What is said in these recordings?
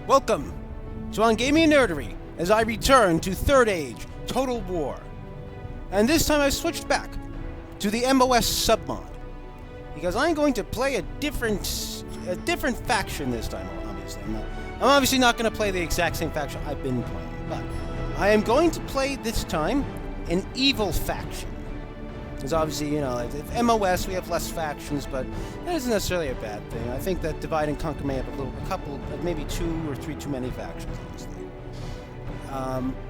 Welcome to On Gaming and Nerdery as I return to Third Age Total War. And this time I've switched back to the MOS Submod because I'm going to play a different faction this time, obviously. I'm obviously not going to play the exact same faction I've been playing, but I am going to play this time an evil faction. Because obviously, you know, if MOS, we have less factions, but that isn't necessarily a bad thing. I think that Divide and Conquer may have a couple, maybe 2 or 3 too many factions, honestly.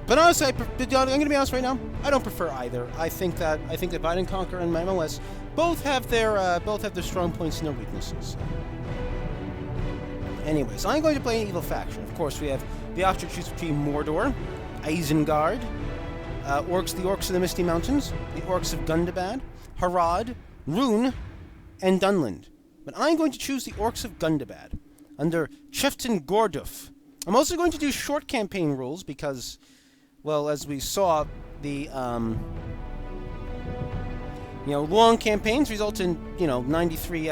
But honestly, I'm going to be honest right now, I don't prefer either. I think Divide and Conquer and MOS both have their strong points and their weaknesses. Anyways, I'm going to play an evil faction. Of course, we have the option to choose between Mordor, Isengard, the Orcs of the Misty Mountains, the Orcs of Gundabad, Harad, Rune, and Dunland. But I'm going to choose the Orcs of Gundabad, under Chieftain Gorduf. I'm also going to do short campaign rules because, well, as we saw, the, long campaigns result in, 98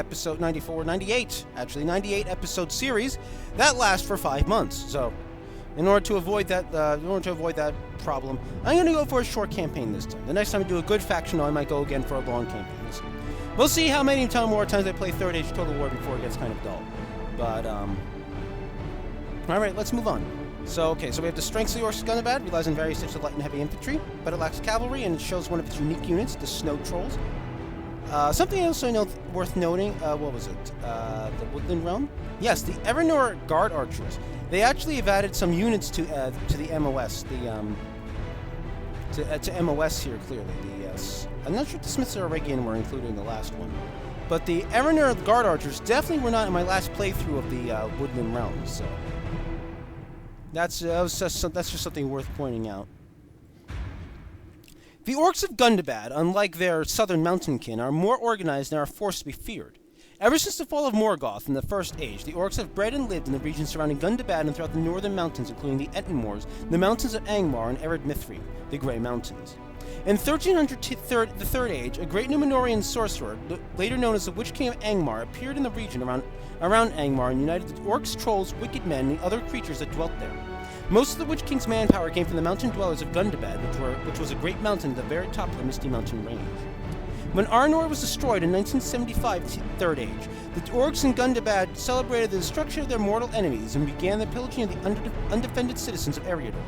episode series that last for 5 months. So, in order to avoid that problem, I'm going to go for a short campaign this time. The next time I do a good faction, I might go again for a long campaign. We'll see how many more times I play Third Age Total War before it gets kind of dull. But, alright, let's move on. So we have the strengths of the Orcs of Gundabad, relies on various types of light and heavy infantry, but it lacks cavalry, and it shows one of its unique units, the Snow Trolls. Something else I know worth noting, what was it? The Woodland Realm? Yes, the Evernoor Guard Archers. They actually have added some units to the MOS, to MOS here, clearly. I'm not sure if the Smiths of Aragian were included in the last one. But the Evernoor Guard Archers definitely were not in my last playthrough of the Woodland Realms, so that's just something worth pointing out. The Orcs of Gundabad, unlike their southern mountain kin, are more organized and are a force to be feared. Ever since the fall of Morgoth in the First Age, the Orcs have bred and lived in the regions surrounding Gundabad and throughout the northern mountains, including the Etten Moors, the mountains of Angmar, and Ered Mithrin, the Grey Mountains. In 1300, the Third Age, a great Númenórean sorcerer, later known as the Witch King of Angmar, appeared in the region around Angmar and united the orcs, trolls, wicked men, and other creatures that dwelt there. Most of the Witch King's manpower came from the mountain dwellers of Gundabad, which was a great mountain at the very top of the Misty Mountain range. When Arnor was destroyed in 1975 Third Age, the Orcs in Gundabad celebrated the destruction of their mortal enemies and began the pillaging of the undefended citizens of Eriador.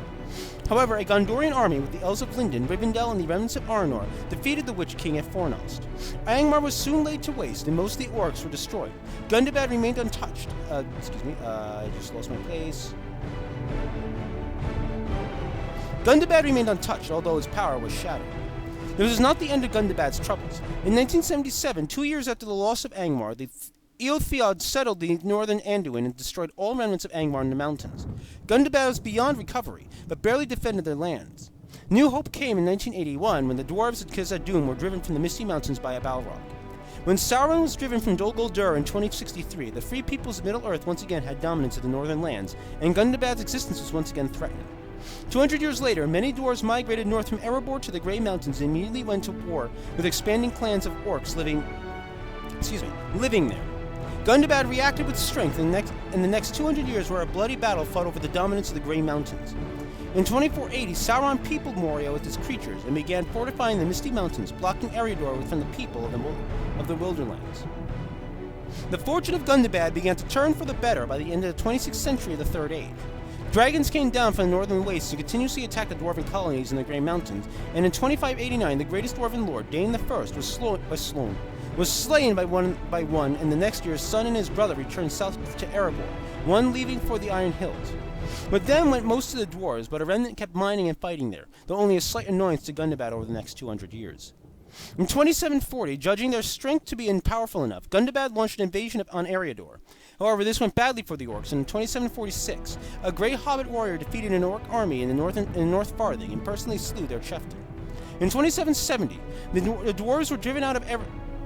However, a Gondorian army with the Elves of Lindon, Rivendell, and the remnants of Arnor defeated the Witch King at Fornost. Angmar was soon laid to waste, and most of the Orcs were destroyed. Gundabad remained untouched. I just lost my place. Gundabad remained untouched, although its power was shattered. This was not the end of Gundabad's troubles. In 1977, 2 years after the loss of Angmar, the Eotheod settled the northern Anduin and destroyed all remnants of Angmar in the mountains. Gundabad was beyond recovery, but barely defended their lands. New hope came in 1981 when the dwarves of Khazad-dûm were driven from the Misty Mountains by a Balrog. When Sauron was driven from Dol Guldur in 2063, the free peoples of Middle-earth once again had dominance of the northern lands, and Gundabad's existence was once again threatened. 200 years later, many dwarves migrated north from Erebor to the Grey Mountains and immediately went to war with expanding clans of orcs living there. Gundabad reacted with strength, and the next 200 years were a bloody battle fought over the dominance of the Grey Mountains. In 2480, Sauron peopled Moria with his creatures and began fortifying the Misty Mountains, blocking Eriador from the people of the Wilderlands. The fortune of Gundabad began to turn for the better by the end of the 26th century of the Third Age. Dragons came down from the northern wastes and continuously attacked the dwarven colonies in the Grey Mountains, and in 2589 the greatest dwarven lord, Dain I, was slain by one, and the next year his son and his brother returned south to Erebor, one leaving for the Iron Hills. With them went most of the dwarves, but a remnant kept mining and fighting there, though only a slight annoyance to Gundabad over the next 200 years. In 2740, judging their strength to be powerful enough, Gundabad launched an invasion on Eriador. However, this went badly for the Orcs, and in 2746, a great hobbit warrior defeated an Orc army in the North Farthing and personally slew their chieftain. In 2770, the dwarves were driven out of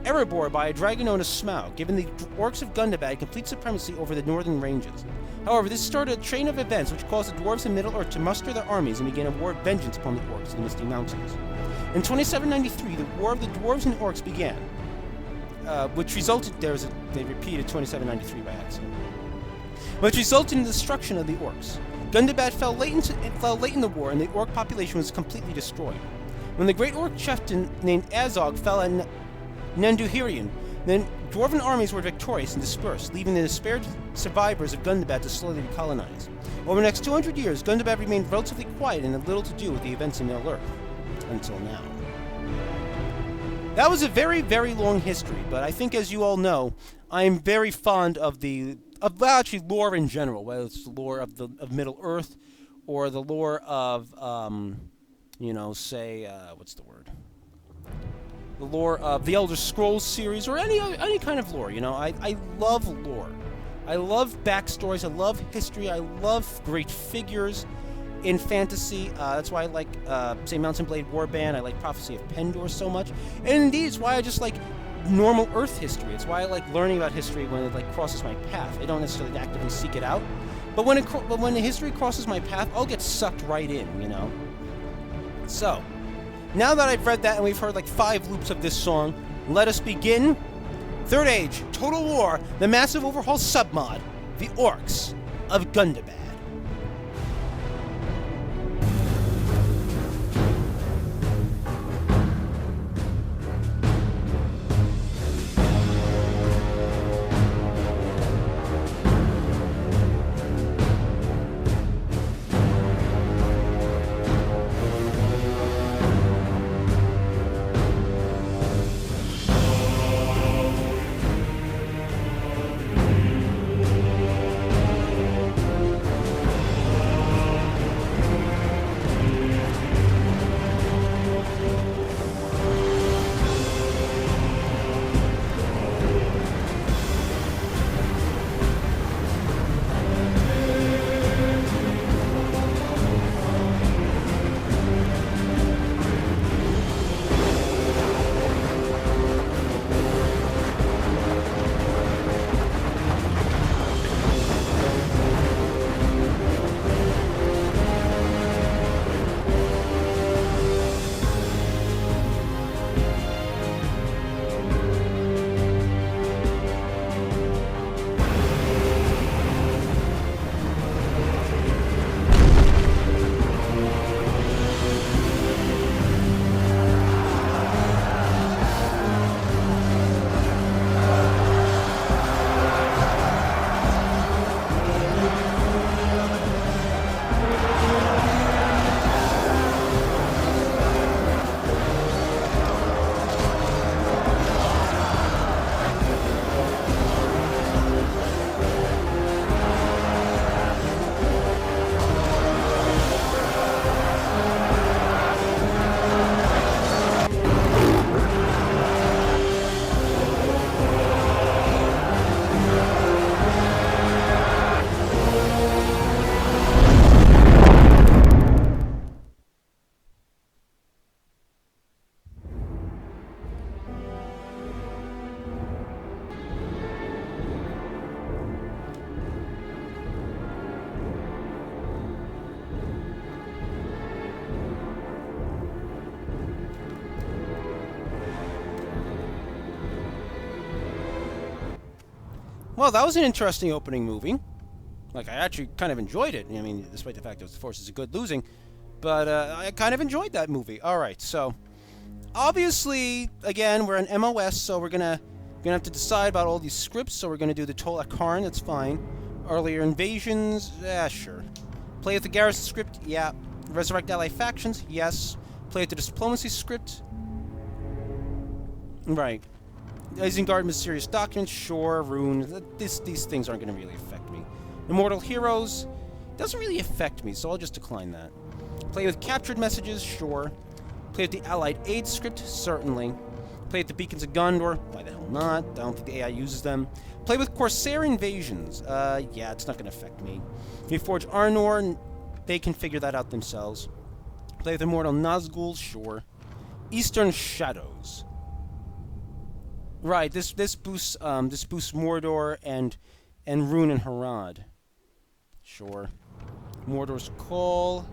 Erebor by a dragon known as Smaug, giving the Orcs of Gundabad complete supremacy over the northern ranges. However, this started a train of events which caused the dwarves in Middle-earth to muster their armies and begin a war of vengeance upon the Orcs in the Misty Mountains. In 2793, the War of the Dwarves and Orcs began, which resulted they repeated 2793 by accident. which resulted in the destruction of the Orcs. Gundabad fell late in the war, and the Orc population was completely destroyed. When the great Orc chieftain named Azog fell at Nenduhirion, the dwarven armies were victorious and dispersed, leaving the despaired survivors of Gundabad to slowly recolonize. Over the next 200 years, Gundabad remained relatively quiet and had little to do with the events in Middle-earth. Until now. That was a very, very long history, but I think, as you all know, I am very fond of actually lore in general, whether it's the lore of Middle-earth or the lore of, what's the word? The lore of the Elder Scrolls series, or any kind of lore. I love lore. I love backstories. I love history. I love great figures in fantasy. That's why I like, say, Mountain Blade Warband. I like Prophecy of Pendor so much, and indeed, it's why I just like normal Earth history. It's why I like learning about history when it crosses my path. I don't necessarily actively seek it out, but when the history crosses my path, I'll get sucked right in. So. Now that I've read that and we've heard 5 loops of this song, let us begin. Third Age, Total War, the Massive Overhaul Submod, the Orcs of Gundabad. Well, that was an interesting opening movie. I actually kind of enjoyed it. I mean, despite the fact that the Forces are good losing. But I kind of enjoyed that movie. Alright, so obviously, again, we're an MOS, so we're gonna have to decide about all these scripts. So we're gonna do the Tol Akarn, that's fine. Earlier invasions, yeah, sure. Play with the Garrison script, yeah. Resurrect ally factions, yes. Play with the diplomacy script. Right. Isengard mysterious documents, sure. Rune, these things aren't going to really affect me. Immortal heroes doesn't really affect me, so I'll just decline that. Play with captured messages, sure. Play with the allied aid script, certainly. Play with the beacons of Gondor, why the hell not? I don't think the AI uses them. Play with Corsair invasions, yeah, it's not going to affect me. Reforge Arnor, they can figure that out themselves. Play with Immortal Nazgul, sure. Eastern Shadows. Right, this boosts Mordor and Rune and Harad. Sure. Mordor's Call.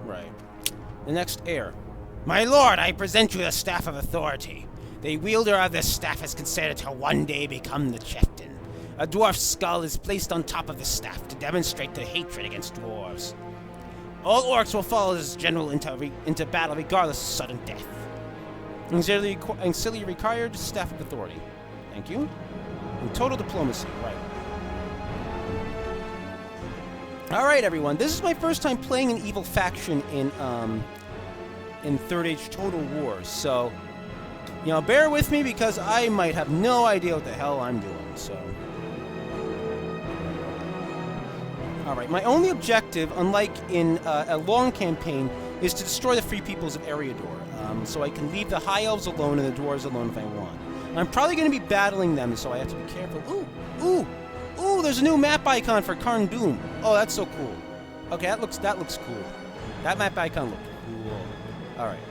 Right. The next heir. My lord, I present you the Staff of Authority. The wielder of the staff is considered to one day become the chieftain. A dwarf's skull is placed on top of the staff to demonstrate their hatred against dwarves. All orcs will follow this general into battle regardless of sudden death. Auxiliary required staff of authority. Thank you. And total diplomacy, right. Alright everyone, this is my first time playing an evil faction in Third Age Total War, so, you know, bear with me because I might have no idea what the hell I'm doing, so. Alright, my only objective, unlike in a long campaign, is to destroy the free peoples of Eriador, so I can leave the High Elves alone and the Dwarves alone if I want. I'm probably going to be battling them, so I have to be careful. Ooh! Ooh, there's a new map icon for Karn Doom. Oh, that's so cool. Okay, that looks cool. That map icon looks cool. Alright.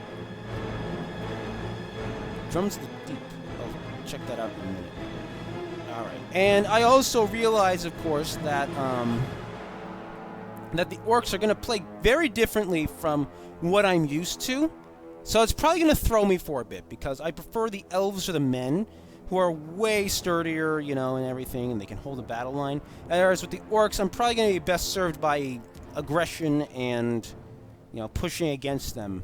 Drums of the Deep. Oh, check that out in a minute. Alright. And I also realize, of course, that that the orcs are going to play very differently from what I'm used to. So it's probably going to throw me for a bit, because I prefer the elves or the men, who are way sturdier, you know, and everything, and they can hold a battle line. Whereas with the orcs, I'm probably going to be best served by aggression and, you know, pushing against them.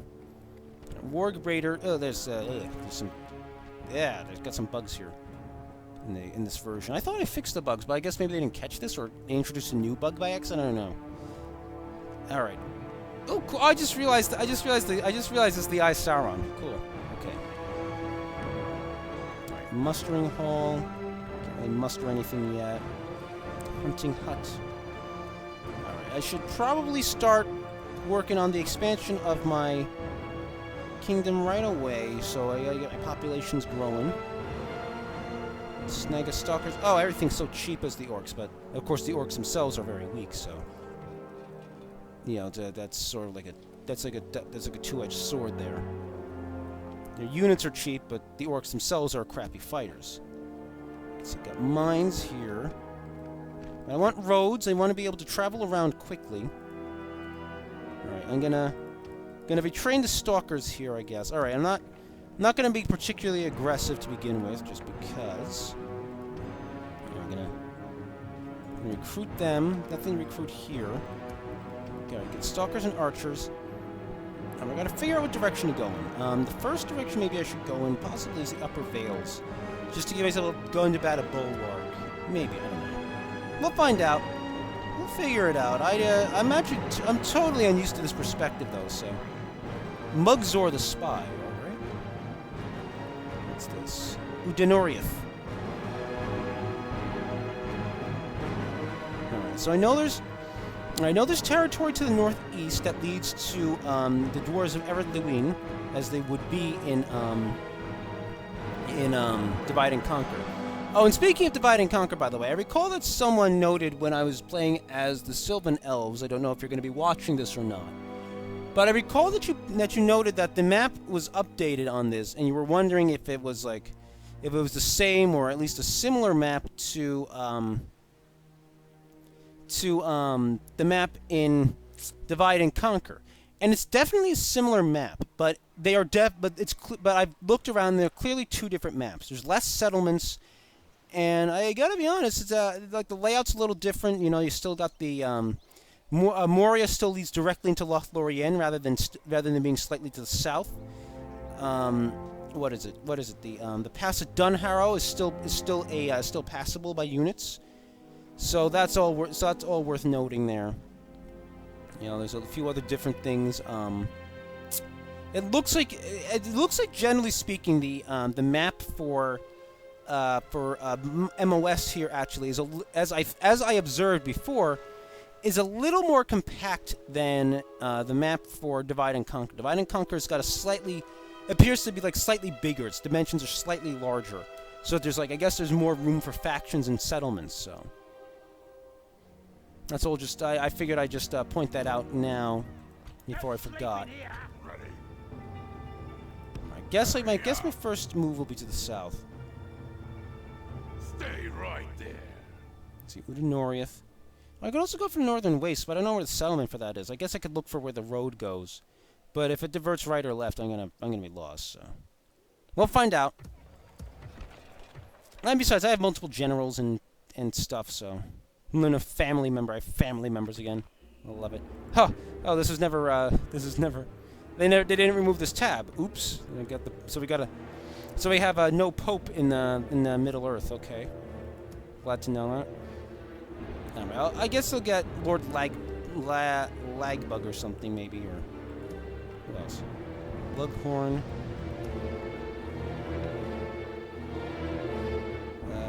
Warg Raider. Oh, there's some. Yeah, there's got some bugs here in this version. I thought I fixed the bugs, but I guess maybe they didn't catch this, or they introduced a new bug by accident. I don't know. All right. Oh, cool. I just realized this is the Eye Sauron. Cool. Okay. Mustering hall. Can't really muster anything yet. Hunting hut. Alright, I should probably start working on the expansion of my kingdom right away, so I gotta get my population's growing. Snag a stalkers. Oh, everything's so cheap as the orcs, but of course the orcs themselves are very weak, so you know, that's sort of like a two-edged sword there. Their units are cheap, but the orcs themselves are crappy fighters. So I've got mines here. I want roads. I want to be able to travel around quickly. Alright, I'm gonna retrain the stalkers here, I guess. Alright, I'm not gonna be particularly aggressive to begin with, just because. I'm gonna recruit them. Definitely recruit here. Okay, get stalkers and archers. And we gotta figure out what direction to go in. The first direction maybe I should go in possibly is the Upper Vales. Just to give myself a Gundabad a bulwark. Maybe, I don't know. We'll find out. We'll figure it out. I'm totally unused to this perspective though, so. Mugzor the Spy, alright? What's this? Denoriath. Alright, so I know there's territory to the northeast that leads to the dwarves of Eredluin, as they would be in Divide and Conquer. Oh, and speaking of Divide and Conquer, by the way, I recall that someone noted when I was playing as the Sylvan Elves, I don't know if you're going to be watching this or not, but I recall that you noted that the map was updated on this, and you were wondering if it was the same or at least a similar map to the map in Divide and Conquer, and it's definitely a similar map. But they are but I've looked around. There are clearly two different maps. There's less settlements, and I gotta be honest, it's like the layout's a little different. You know, you still got the Moria still leads directly into Lothlorien rather than being slightly to the south. What is it? The pass of Dunharrow is still passable by units. So that's all worth noting there. You know, there's a few other different things. It looks like generally speaking the map for MOS here actually is as I observed before, is a little more compact than the map for Divide and Conquer. Divide and Conquer's got appears to be like slightly bigger. Its dimensions are slightly larger. So there's I guess there's more room for factions and settlements. So. That's all. I figured I'd just point that out now, before I forgot. I guess my first move will be to the south. Stay right there. Let's see, Udinoriath. I could also go for Northern Waste, but I don't know where the settlement for that is. I guess I could look for where the road goes, but if it diverts right or left, I'm gonna be lost. So we'll find out. And besides, I have multiple generals and stuff, so... I'm a family member. I have family members again. I love it. Huh! Oh, this is never, They didn't remove this tab. Oops. I got the... So we gotta... So we have no Pope in the Middle Earth. Okay. Glad to know that. Alright, I guess I'll get Lord Lagbug or something, maybe, or... What else? Lughorn.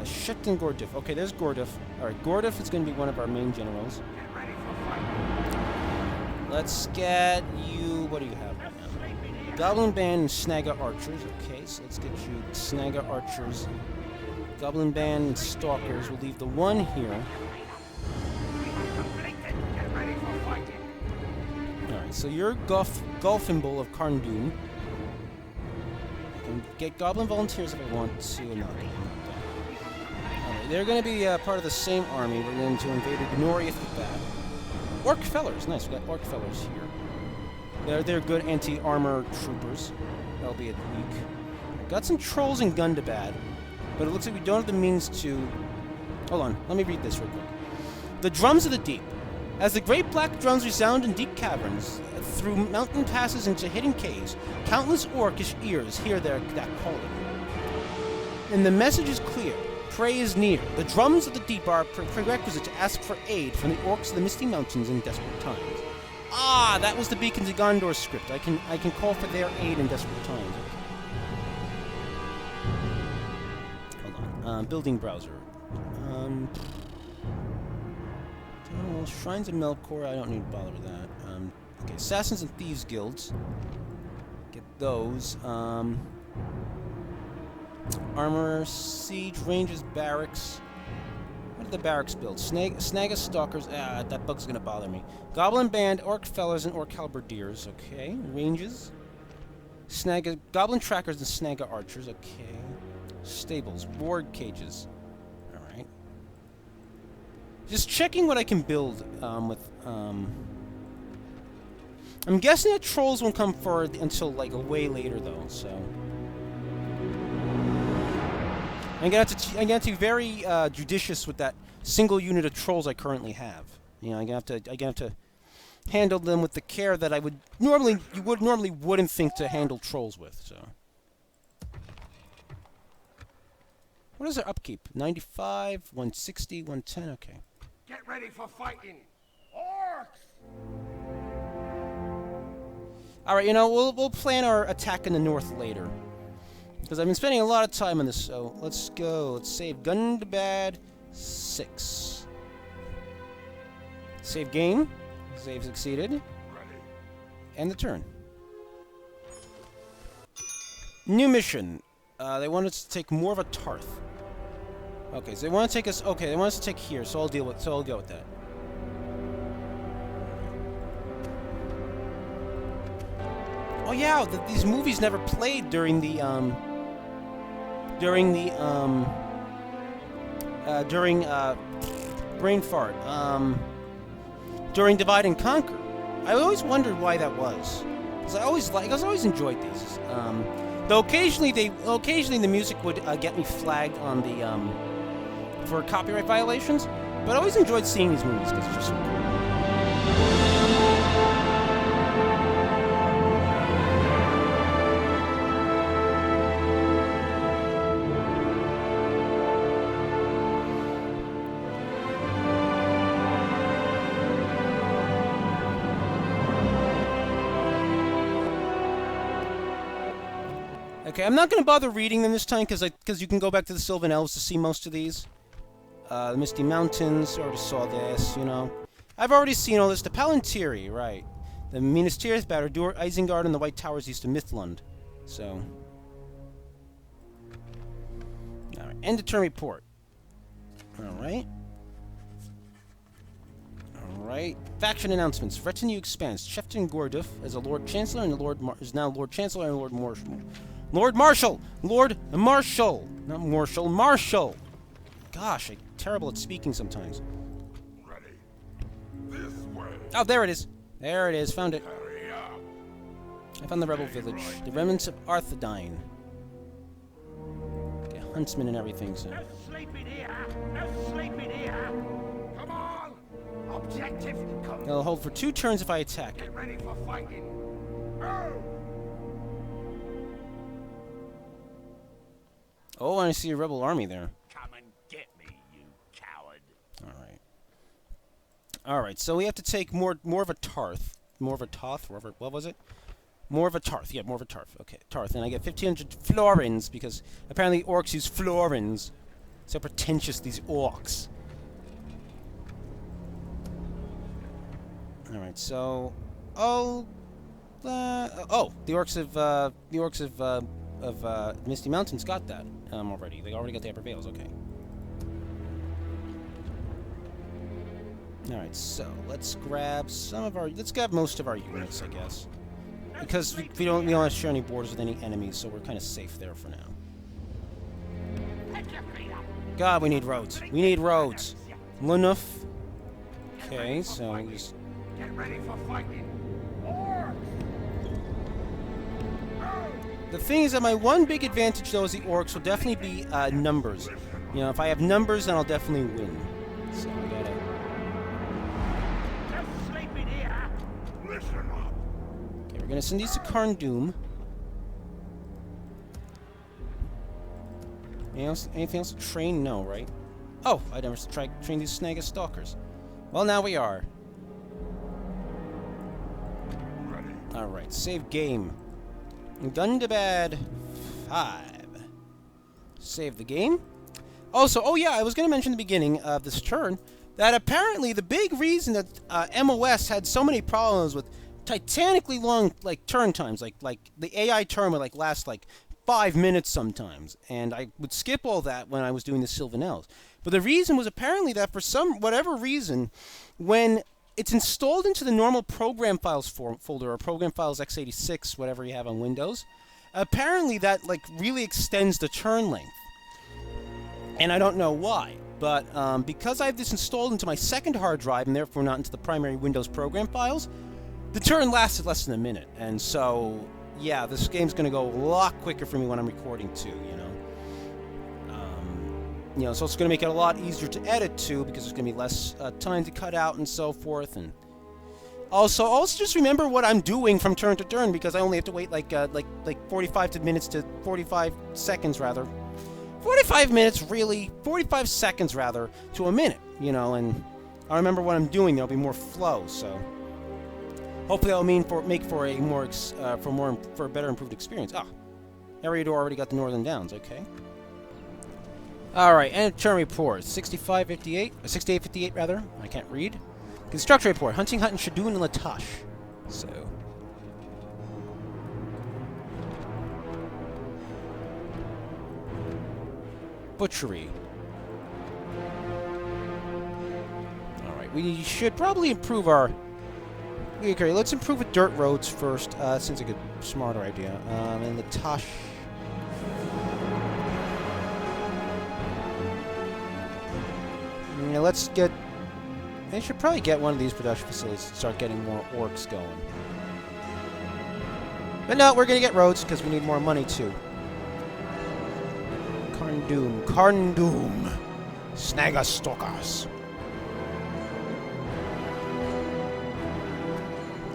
Shifting Gordif. Okay, there's Gordif. Alright, Gordif is going to be one of our main generals. Let's get you... What do you have right now? Goblin Band and Snaga Archers. Okay, so let's get you Snaga Archers. Goblin Band and Stalkers. We'll leave the one here. Alright, so you're Golfinbull of Karndun. I can get Goblin Volunteers if I want to. No, they're going to be part of the same army. We're going to invade Gnori with that. Orc Fellers. Nice, we got Orc Fellers here. They're good anti-armor troopers. Albeit weak. Got some trolls in Gundabad, but it looks like we don't have the means to... Hold on, let me read this real quick. The drums of the deep. As the great black drums resound in deep caverns, through mountain passes into hidden caves, countless orcish ears hear that calling. And the message is clear. Prey is near. The drums of the deep are prerequisite to ask for aid from the orcs of the Misty Mountains in desperate times. Ah, that was the Beacons of Gondor script. I can call for their aid in desperate times. Okay. Hold on. Building browser. Shrines of Melkor. I don't need to bother with that. Okay, Assassins and Thieves Guilds. Get those. Armor, Siege, Rangers, Barracks. What did the Barracks build? Snaga Stalkers. Ah, that bug's gonna bother me. Goblin Band, Orc Fellers, and Orc Halberdiers. Okay. Ranges. Goblin Trackers and Snaga Archers. Okay. Stables. Board Cages. Alright. Just checking what I can build with... I'm guessing that trolls won't come forward until, like, way later, though, so... I'm gonna have to be very judicious with that single unit of trolls I currently have. You know, I'm gonna have to handle them with the care that you normally wouldn't think to handle trolls with. So, what is their upkeep? 95, 160, 110. Okay. Get ready for fighting, orcs. All right, you know we'll plan our attack in the north later. Because I've been spending a lot of time on this, so let's go. Let's save Gundabad 6. Save game. Save succeeded. Ready. And the turn. New mission. They want us to take more of a Tarth. Okay, so they want to take us. Okay, they want us to take here, so I'll go with that. Oh yeah, these movies never played during brain fart. During Divide and Conquer. I always wondered why that was. Because I always enjoyed these. Though occasionally the music would get me flagged on the for copyright violations. But I always enjoyed seeing these movies because it's just so cool. Okay, I'm not going to bother reading them this time because you can go back to the Sylvan Elves to see most of these. The Misty Mountains, already saw this, you know. I've already seen all this. The Palantiri, right. The Minas Tirith, Barad-dûr, Isengard, and the White Towers east of Mithlund. So. Alright, end of turn report. Alright. Alright. Faction announcements. Retinue expands. Cheftain Gorduf as a Lord Chancellor and is now Lord Chancellor and Lord Marshal. Lord Marshal! Lord Marshal! Not Marshal, Marshal! Gosh, I'm terrible at speaking sometimes. Ready. This way. Oh, there it is. There it is. Found it. Hurry up. I found the rebel village. The remnants of Arthedain. Okay, huntsmen and everything, so... No sleeping here! No sleeping here! Come on! Objective complete! It'll hold for 2 turns if I attack it. Get ready for fighting! Oh! Oh, I see a rebel army there. Come and get me, you coward! Alright. Alright, so we have to take more of a Tarth. More of a Toth? What was it? More of a Tarth. Yeah, more of a Tarth. Okay, Tarth. And I get 1,500 florins, because apparently orcs use florins. So pretentious, these orcs. Alright, so... Oh... the orcs of Misty Mountains got that already. They already got the upper veils, okay. Alright, so let's grab let's grab most of our units, I guess. Because we don't have to share any borders with any enemies, so we're kind of safe there for now. God, we need roads. We need roads. Enough. Okay, so we just... Get ready for fighting! The thing is that my one big advantage, though, is the orcs will definitely be numbers. You know, if I have numbers, then I'll definitely win. So I gotta... No sleeping here! Listen up! Okay, we're gonna send these to Carn-Dûm. Anything else to train? No, right? Oh, I never tried train these Snaga Stalkers. Well, now we are. Alright, save game. Gundabad 5. Save the game. Also, oh yeah, I was going to mention at the beginning of this turn that apparently the big reason that MOS had so many problems with titanically long turn times, like the AI turn would last 5 minutes sometimes, and I would skip all that when I was doing the Sylvanelles. But the reason was apparently that for whatever reason, when it's installed into the normal program files folder, or program files x86, whatever you have on Windows, apparently that really extends the turn length. And I don't know why, but because I have this installed into my second hard drive and therefore not into the primary Windows program files, the turn lasted less than a minute. And so, yeah, this game's going to go a lot quicker for me when I'm recording too, you know. So it's going to make it a lot easier to edit too, because there's going to be less time to cut out and so forth. And also just remember what I'm doing from turn to turn, because I only have to wait 45 seconds rather. 45 minutes, really? 45 seconds rather to a minute, you know. And I remember what I'm doing. There'll be more flow, so hopefully that'll make for a better improved experience. Ah, Eriador already got the Northern Downs. Okay. Alright, and turn report. 6558, 6858 rather. I can't read. Construction report. Hunting Hut in Shadun and Latash. So. Butchery. Alright, we should probably improve our... Okay, let's improve with dirt roads first. Seems like a smarter idea. And Latash... Yeah, let's get... I should probably get one of these production facilities to start getting more orcs going. But no, we're going to get roads because we need more money too. Carn-Dûm. Snaga Stalkers.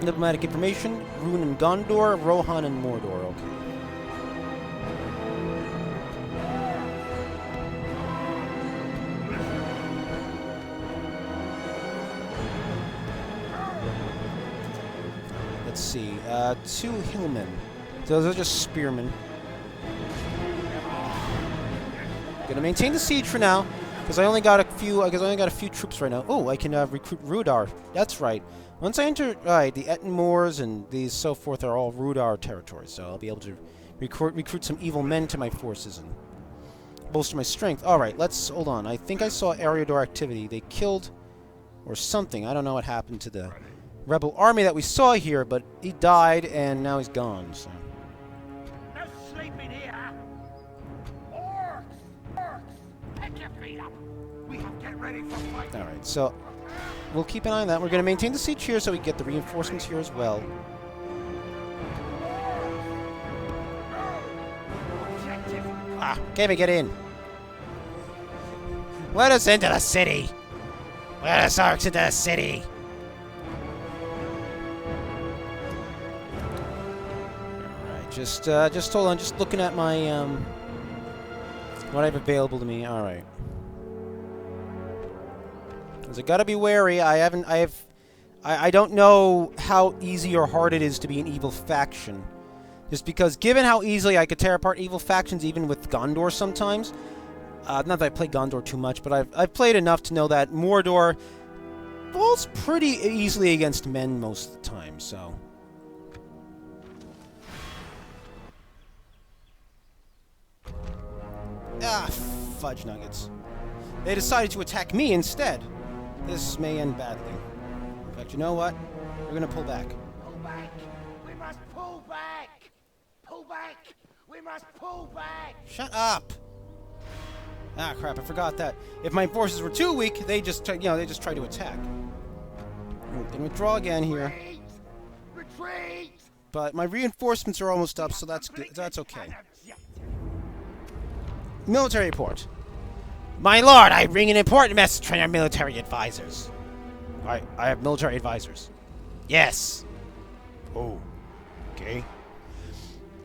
Diplomatic information. Rune and Gondor, Rohan and Mordor. Okay. Let's see, 2 hillmen. So those are just spearmen. Gonna maintain the siege for now, because I only got a few troops right now. Oh, I can recruit Rudar. That's right. Once I enter, the Etten Moors and these so forth are all Rudar territories, so I'll be able to recruit some evil men to my forces and bolster my strength. All right, let's hold on. I think I saw Eriador activity. They killed or something. I don't know what happened to the rebel army that we saw here, but he died and now he's gone. So. No sleeping here. Orcs! Orcs! Pick your feet up. We have to get ready for fight. All right, so we'll keep an eye on that. We're going to maintain the siege here so we get the reinforcements here as well. Ah, can't even get in. Let us into the city! Let us Orcs into the city! Alright, just hold on, just looking at my, what I have available to me. Alright. Because I gotta be wary, I don't know how easy or hard it is to be an evil faction. Just because, given how easily I could tear apart evil factions even with Gondor sometimes, not that I play Gondor too much, but I've played enough to know that Mordor falls pretty easily against men most of the time, so... Ah, fudge nuggets. They decided to attack me instead. This may end badly. In fact, you know what? We're gonna pull back. Pull back! We must pull back! Pull back! We must pull back! Shut up! Ah, crap! I forgot that. If my forces were too weak, they just, try to attack. Then withdraw again here. Retreat! Retreat! But my reinforcements are almost up, so that's good. That's okay. Military report. My lord, I bring an important message from your military advisors. I have military advisors. Yes. Oh. Okay.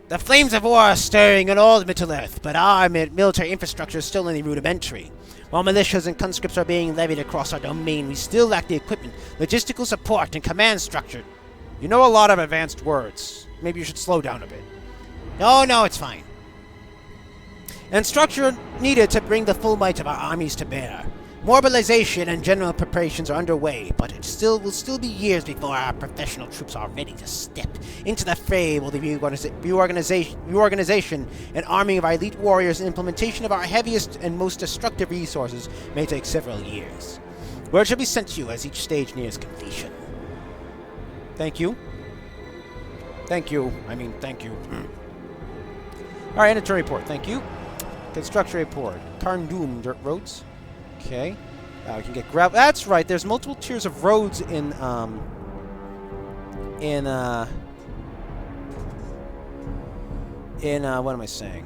The flames of war are stirring in all Middle-earth, but our military infrastructure is still only rudimentary. While militias and conscripts are being levied across our domain, we still lack the equipment, logistical support, and command structure. You know a lot of advanced words. Maybe you should slow down a bit. No, it's fine. And structure needed to bring the full might of our armies to bear. Mobilization and general preparations are underway, but it will still be years before our professional troops are ready to step into the fray while the reorganization and arming of our elite warriors and implementation of our heaviest and most destructive resources may take several years. Word shall be sent to you as each stage nears completion. Thank you. Thank you. Alright, inventory report. Thank you. Construction report. Carndoon dirt roads. Okay. We can get gravel. That's right. There's multiple tiers of roads in what am I saying?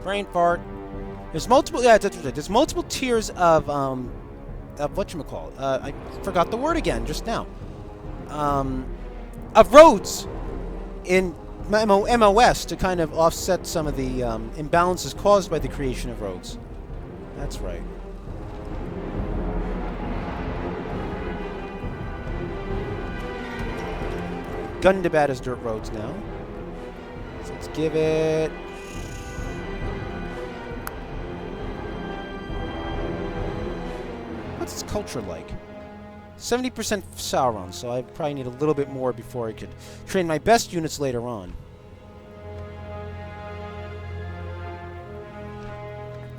Brain fart. There's multiple. Yeah, that's right. There's multiple tiers of whatchamacallit. I forgot the word again just now. Of roads in MOS to kind of offset some of the imbalances caused by the creation of roads. That's right. Gundabad is dirt roads now. So let's give it... What's its culture like? 70% Sauron, so I probably need a little bit more before I could train my best units later on.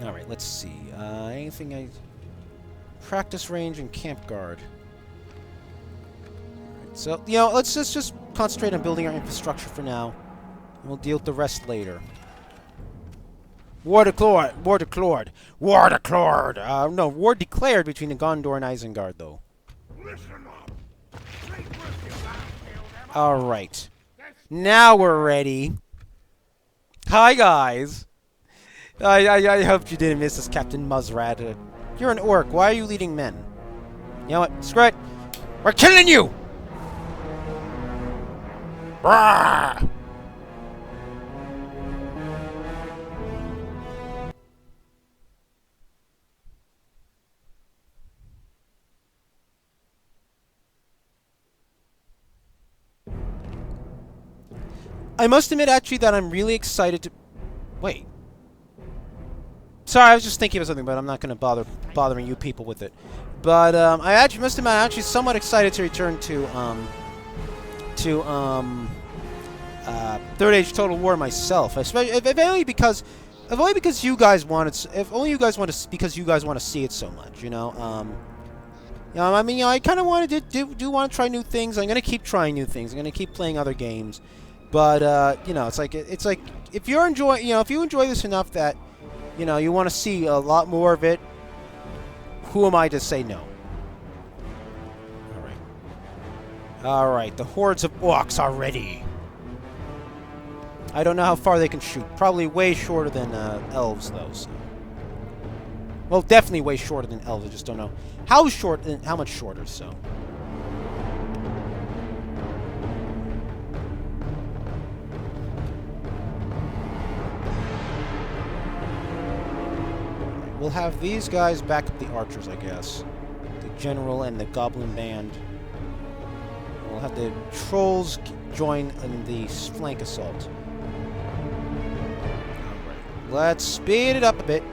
Alright, let's see. Anything I... Practice range and camp guard. Alright, so, let's just concentrate on building our infrastructure for now. And we'll deal with the rest later. War declared! War declared! War declared! No, war declared between the Gondor and Isengard, though. Alright. Now we're ready. Hi, guys. I hope you didn't miss us, Captain Muzzrat. You're an orc. Why are you leading men? You know what? Screw it. We're killing you! Brrr! I must admit, actually, that I'm really excited to... Wait. Sorry, I was just thinking of something, but I'm not going to bothering you people with it. But, I actually must admit, I'm actually somewhat excited to return to Third Age Total War myself. Especially, if only because you guys want it. If only you guys want to, because you guys want to see it so much. I mean, I kind of wanted to do want to try new things. I'm going to keep trying new things. I'm going to keep playing other games. But it's like if you enjoy this enough that you want to see a lot more of it, who am I to say no? All right, the hordes of Orcs are ready. I don't know how far they can shoot. Probably way shorter than elves, though. So. Well, definitely way shorter than elves. I just don't know how short and how much shorter. So. We'll have these guys back up the archers, I guess. The general and the goblin band. We'll have the trolls join in the flank assault. Alright, let's speed it up a bit.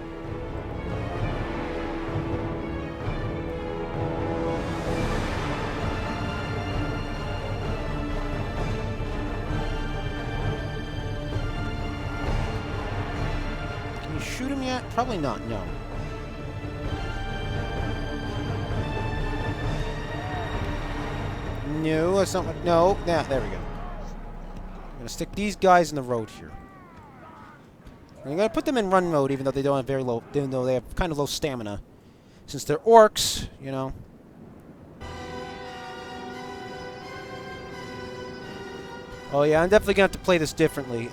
Can you shoot him yet? Probably not, no. No, that's not what... No, nah, there we go. I'm gonna stick these guys in the road here. I'm gonna put them in run mode, even though they don't have very low... Even though they have kind of low stamina. Since they're orcs, you know. Oh yeah, I'm definitely gonna have to play this differently.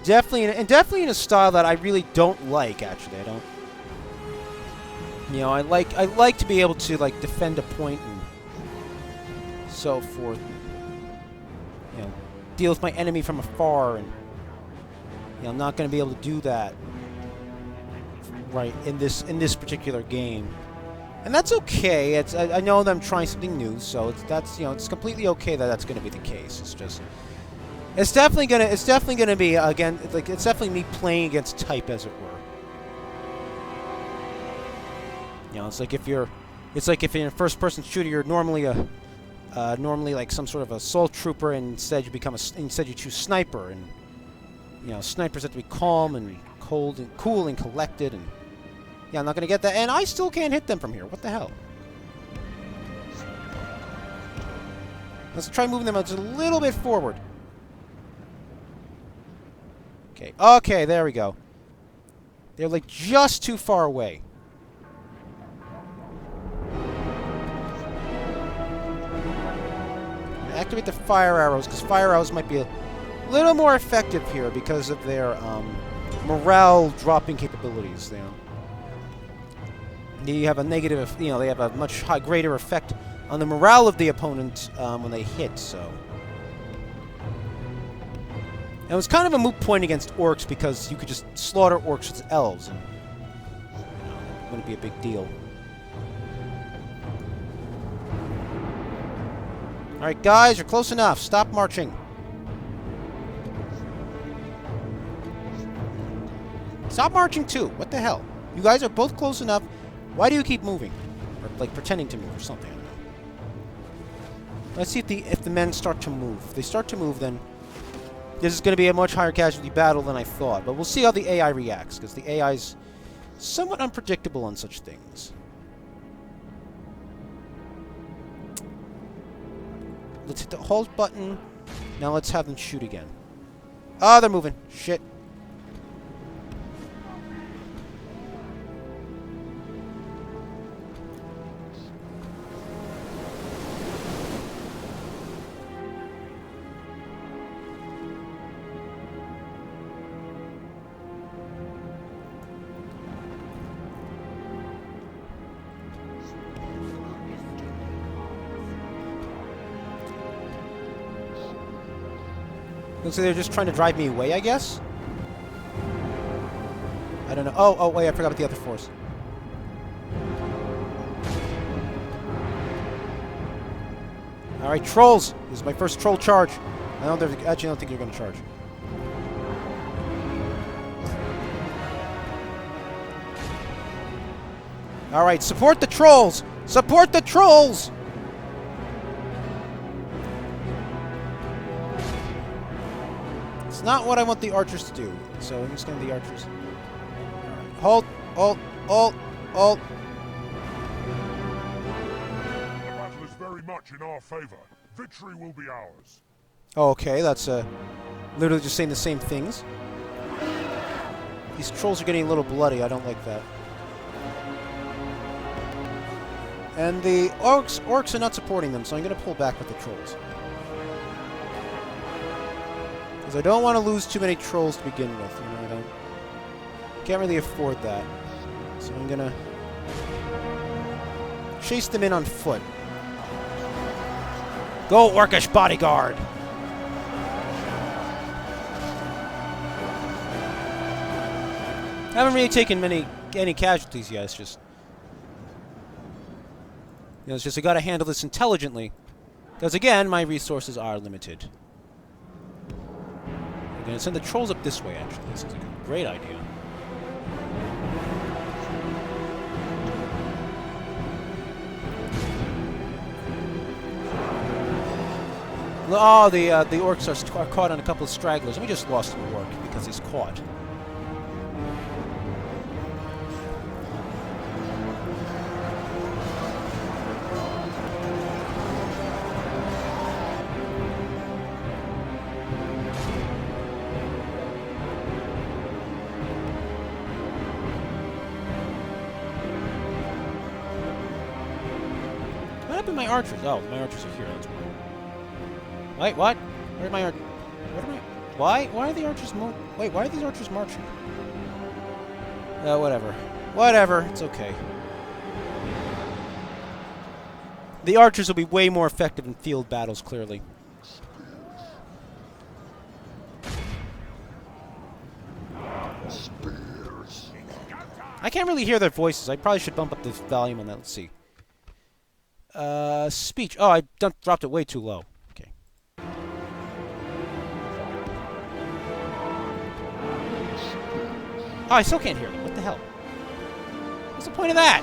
Definitely in a style that I really don't like, actually. I don't... You know, I like to be able to like defend a point and so forth. You know, deal with my enemy from afar, and you know, I'm not going to be able to do that right in this particular game, and that's okay. It's I know that I'm trying something new, so that's you know, it's completely okay that that's going to be the case. It's just it's definitely gonna be again like it's definitely me playing against type, as it were. You know, it's like if you're in a first-person shooter, you're normally normally like some sort of assault trooper, and instead you choose sniper, and you know, snipers have to be calm and cold and cool and collected, and yeah, I'm not gonna get that, and I still can't hit them from here. What the hell? Let's try moving them just a little bit forward. Okay, there we go. They're like just too far away. Activate the fire arrows, because fire arrows might be a little more effective here because of their morale dropping capabilities. You know, they have a negative, you know, they have a much greater effect on the morale of the opponent when they hit. So, and it was kind of a moot point against orcs because you could just slaughter orcs with elves, and you know, it wouldn't be a big deal. Alright, guys, you're close enough. Stop marching. Stop marching, too. What the hell? You guys are both close enough. Why do you keep moving? Or, like, pretending to move or something. I don't know. Let's see if the men start to move. If they start to move, then this is going to be a much higher casualty battle than I thought. But we'll see how the AI reacts, because the AI's somewhat unpredictable on such things. Let's hit the hold button. Now let's have them shoot again. Ah, they're moving. Shit. Looks like they're just trying to drive me away, I guess? I don't know. Oh, wait, I forgot about the other force. Alright, trolls! This is my first troll charge. I actually don't think you're going to charge. Alright, support the trolls! Support the trolls! It's not what I want the archers to do, so I'm just going to the archers. Right. Halt! The battle is very much in our favor. Victory will be ours. Oh, okay, that's literally just saying the same things. These trolls are getting a little bloody. I don't like that. And the orcs are not supporting them, so I'm going to pull back with the trolls. Because I don't want to lose too many trolls to begin with. You know, Can't really afford that. So I'm gonna chase them in on foot. Go, Orcish bodyguard! I haven't really taken any casualties yet. It's just, you know, it's just I gotta handle this intelligently, because again, my resources are limited. I'm gonna send the trolls up this way. Actually, this is a great idea. Oh, the orcs are caught on a couple of stragglers. And we just lost an orc because he's caught. What happened to my archers? Oh, my archers are here. That's why. Wait, what? Where are my archers? What am I? Why? Why are the archers Wait, why are these archers marching? Whatever. Whatever. It's okay. The archers will be way more effective in field battles, clearly. I can't really hear their voices. I probably should bump up the volume on that. Let's see. Speech. Oh, I dropped it way too low. Okay. Oh, I still can't hear them. What the hell? What's the point of that?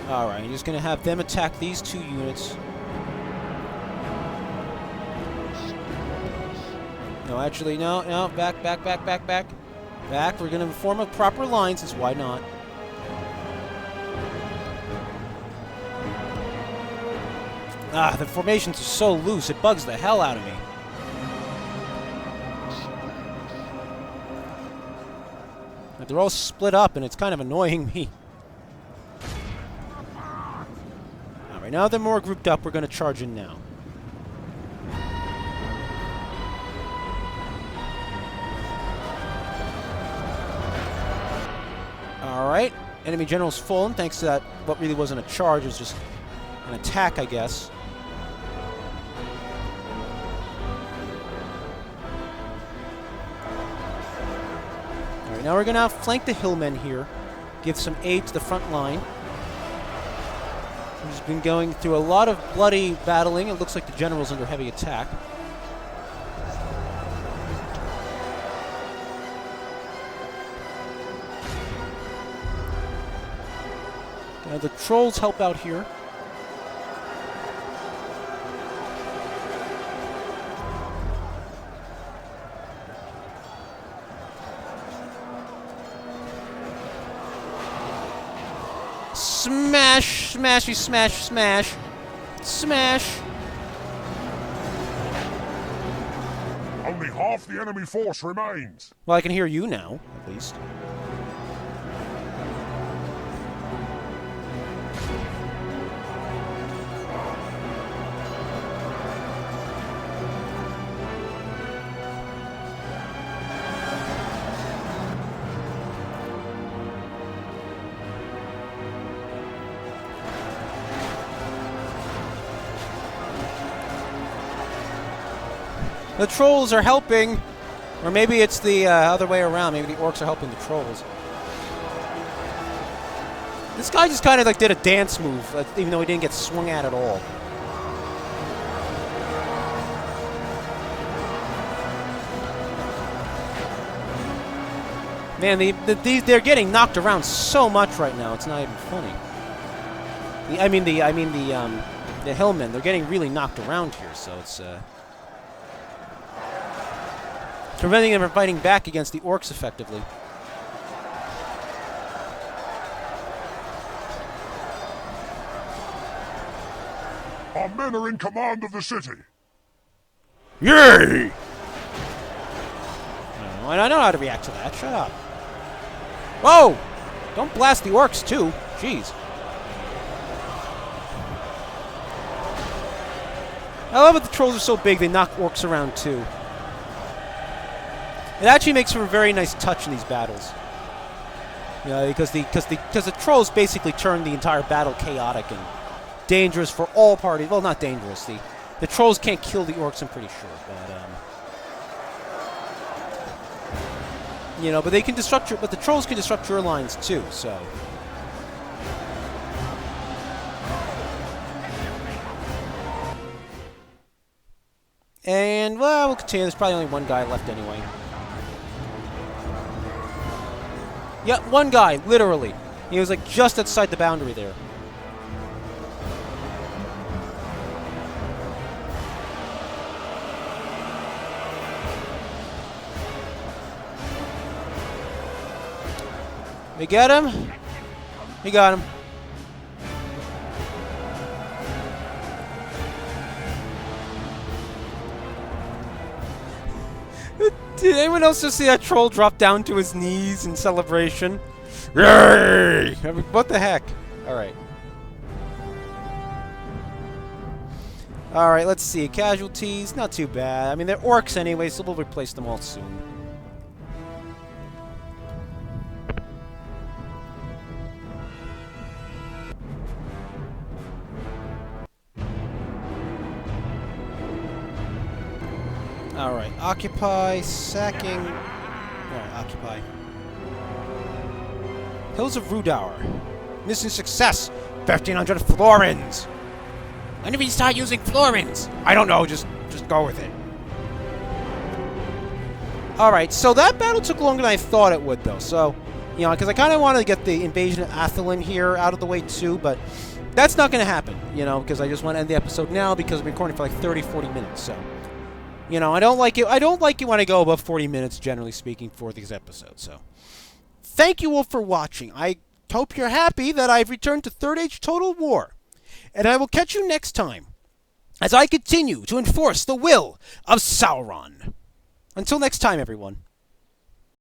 Alright, I'm just going to have them attack these two units. No, actually, no, no, back. Back, we're going to form a proper line, since why not? Ah, the formations are so loose, it bugs the hell out of me. Like, they're all split up, and it's kind of annoying me. Alright, now they're more grouped up, we're going to charge in now. Alright, enemy general's fallen, thanks to that, what really wasn't a charge, it was just an attack, I guess. Alright, now we're going to flank the hillmen here, give some aid to the front line. We've been going through a lot of bloody battling. It looks like the general's under heavy attack. The trolls help out here. Smash! Smashy, smash, smash! Smash! Only half the enemy force remains. Well, I can hear you now, at least. The trolls are helping, or maybe it's the other way around. Maybe the orcs are helping the trolls. This guy just kind of like did a dance move, even though he didn't get swung at all. Man, they're getting knocked around so much right now. It's not even funny. I mean the hillmen. They're getting really knocked around here, so it's preventing them from fighting back against the orcs effectively. Our men are in command of the city. Yay! I know how to react to that. Shut up. Whoa! Don't blast the orcs, too. Jeez. I love that the trolls are so big, they knock orcs around, too. It actually makes for a very nice touch in these battles. You know, because the trolls basically turn the entire battle chaotic and dangerous for all parties. Well, not dangerous. The trolls can't kill the orcs, I'm pretty sure. But, you know, but they can disrupt but the trolls can disrupt your lines, too, so... And, well, we'll continue. There's probably only one guy left anyway. Yep, one guy, literally. He was, like, just outside the boundary there. We get him? We got him. Did anyone else just see that troll drop down to his knees in celebration? Yay! I mean, what the heck? Alright. Alright, let's see. Casualties, not too bad. I mean, they're orcs anyway, so we'll replace them all soon. Alright, occupy, sacking... Alright, occupy. Hills of Rudour. Mission success! 1,500 florins! When did we start using florins? I don't know, just go with it. Alright, so that battle took longer than I thought it would, though. So, you know, because I kind of wanted to get the invasion of Athelin here out of the way, too, but that's not going to happen, you know, because I just want to end the episode now because I'm recording for like 30, 40 minutes, so... You know, I don't like it when I go above 40 minutes, generally speaking, for these episodes, so... Thank you all for watching. I hope you're happy that I've returned to Third Age Total War. And I will catch you next time, as I continue to enforce the will of Sauron. Until next time, everyone.